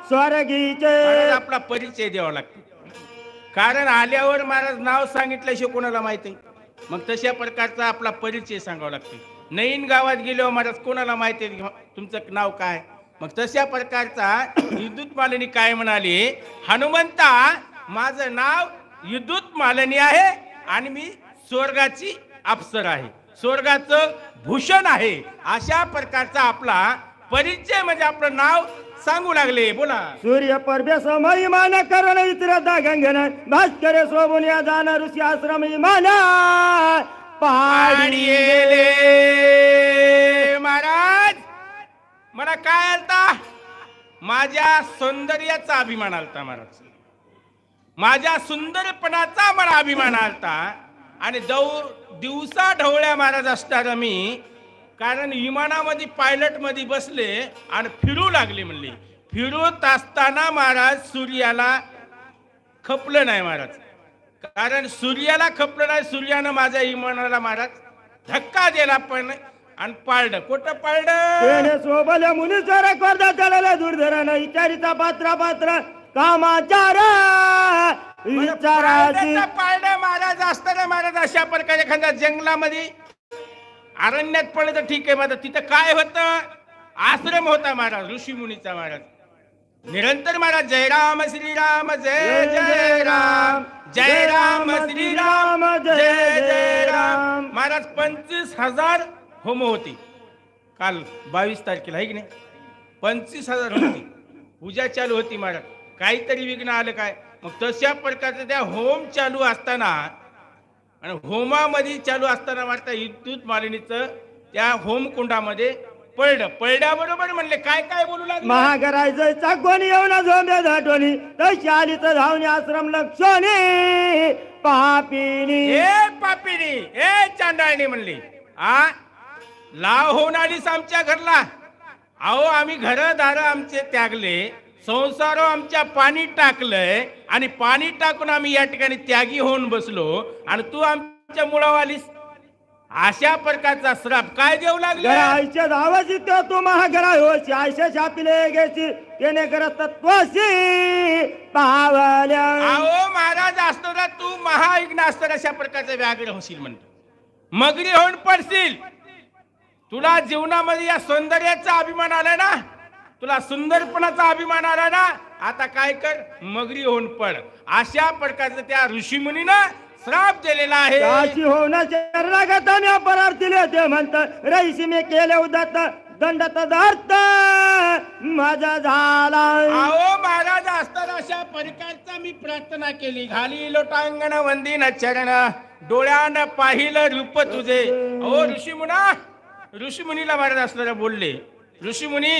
स्वर्गीचे. आपला परिचय द्यावा लागतो, कारण आल्यावर महाराज नाव सांगितल्याशिवाय कोणाला माहिती. मग तशा प्रकारचा आपला परिचय सांगावा लागतो. नवीन गावात गेल्यावर महाराज कोणाला माहिती तुमचं नाव काय. मग तशा प्रकारचा विद्युत मालिनी काय म्हणाली, हनुमंता माझं नाव विद्युत मालिनी आहे आणि मी स्वर्गाची अप्सर आहे, स्वर्गाचं भूषण आहे. अशा प्रकारचा आपला परिचय म्हणजे आपलं नाव सांगू लागले. बोला. सूर्य परभे समय मान करण इतरता गंगन भास्कर सोबून या जाण ऋषी आश्रम इमान पहाडी. महाराज मला काय आलता, माझ्या सौंदर्याचा अभिमान आलता महाराज, माझ्या सुंदरपणाचा मला अभिमान आलता. आणि दिवसा ढवळ्या महाराज असताना मी, कारण विमानामध्ये पायलट मध्ये बसले आणि फिरू लागले. म्हणले फिरत असताना महाराज सूर्याला खपलं नाही महाराज, कारण सूर्याला खपलं नाही. सूर्यानं माझ्या विमानाला महाराज धक्का दिला पण आणि पाळलं. कुठं पाळलं, सोबल्या मुनीचा करता चालला दुर्धरण विचारिता पात्र पात्र कामाचार विचारायचं पाळलं महाराज असताना. महाराज अशा प्रकारे एखाद्या जंगलामध्ये अरण्यात पडलं तर ठीक आहे महाराज, तिथं काय होतं, आश्रम होता महाराज ऋषी मुनीचा. महाराज निरंतर महाराज जय राम श्रीराम जय जय राम, जय राम श्रीराम जय जय राम. महाराज 25,000 होम होती काल 22 तारखेला, आहे की नाही. 25,000 होती, पूजा चालू होती महाराज. काहीतरी विघ्न आलं काय. मग तशा प्रकारचं त्या होम चालू असताना आणि होमामध्ये चालू असताना वाटतं विद्युत मालिनीचं त्या होम कुंडामध्ये पडलं. पडल्याबरोबर म्हणले काय काय बोलू लागले, महागरायचं चाकवणी येऊन झोंबे धाटवणी तशी आली तर धावणी आश्रम लक्षणी पापिनी. ए पापिनी, ए चांडाळणी म्हणली, आ लाव होऊन आलीस आमच्या घरला. अहो आम्ही घरदार आमचे त्यागले, संसार आमच्या पाणी टाकलंय आणि पाणी टाकून आम्ही या ठिकाणी त्यागी होऊन बसलो आणि तू आमच्या मुळावर आलीस. अशा प्रकारचा श्राप काय देऊ लागला. आईच्या धावाच तू महागरा होशी आयशा छापिले गेसी त्याने करत तत्वाशी पावल्या. अहो महाराज असताना तू महाविघ्न असताना अशा प्रकारचा व्याघ्र होशील म्हणतो, मगरी होऊन पडशील. तुला जीवनामध्ये या सौंदर्याचा अभिमान आलाय ना, तुला सुंदरपणाचा अभिमान आला ना, आता काय कर, मगरी होऊन पड. अशा प्रकारचं त्या ऋषीमुनीनं श्राप दिलेला आहे. त्याची होण्याच्या रागाताने अपरार्थीले ते म्हणतात रईशी मी केले उदात दंडत दार्थ माझा झाला. अहो महाराज असताना अशा प्रकारचा मी प्रार्थना केली, घाली लोटांगण वंदीन चरण, डोळ्यानं पाहिलं रूप तुझे. अहो ऋषीमुनीला महाराज असताना बोलले, ऋषीमुनी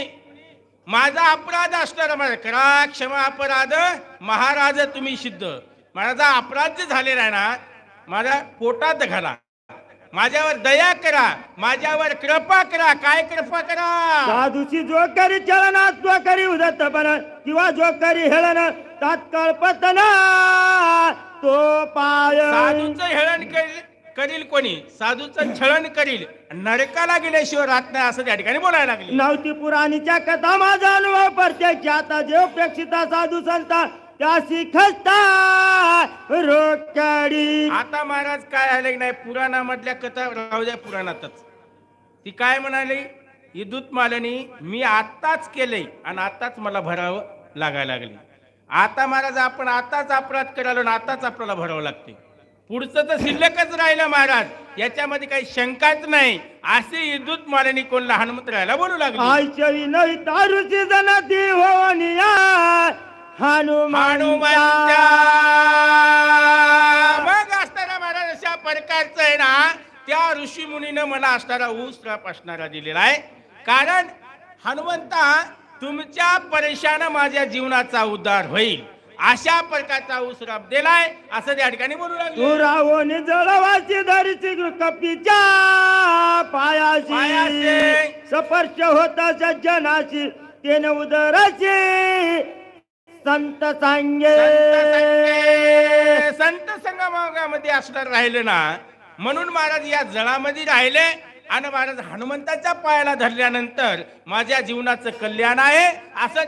माझा अपराध असणारा महाराज करा क्षमा अपराध महाराज तुम्ही सिद्ध. माझा अपराध झालेला आहे ना, माझ्या पोटात घाला, माझ्यावर दया करा, माझ्यावर कृपा करा. काय कृपा करा, साधूची जो करी चलना तो करी उदत पण किंवा जो करी हेळन तात्काळ पतना तो पाय. साधूचं हेळण करील कोणी, साधूचं छळण करील, नरकाला गेल्याशिवाय राहत नाही असं त्या ठिकाणी बोलायला लागले. नवती पुराणीच्या कथा माझा अनुभव प्रत्यक्ष आता जे प्रेक्षिता साधू संता त्याशी खस्ता रोकडी. आता महाराज काय आले नाही, पुराणामधल्या कथा राहू द्या पुराणातच. ती काय म्हणाली, विद्युत मालिनी मी आत्ताच केले आणि आताच मला भरावं लागायला लागले. आता महाराज आपण आताच अपराध करायला आणि आताच आपल्याला भरावं लागते. पुढचं तर शिल्लकच राहिलं महाराज, याच्यामध्ये काही शंकाच नाही. असे विद्युत मालिनी कोणला हनुमंत राहायला बोलू लागले. आयचवी नाही तारुची जनती होनिया हनुमंता. मग असताना महाराज अशा प्रकारचं आहे ना, त्या ऋषी मुनीनं मला असणारा श्राप असणारा दिलेला आहे. कारण हनुमंता तुमच्या परेशान माझ्या जीवनाचा उद्धार होईल अशा प्रकारचा श्राप दिलाय असं त्या ठिकाणी बोलू लागले. तू रावणी जळवाची धरीची कपीच्या पायाशी स्पर्श होता सज्जनाची तेन उदराची संत सांगे. संत संगमामध्ये असणार राहिलं ना, म्हणून महाराज या जळामध्ये राहिले आणि महाराज हनुमंताच्या पायाला धरल्यानंतर माझ्या जीवनाचं कल्याण आहे असं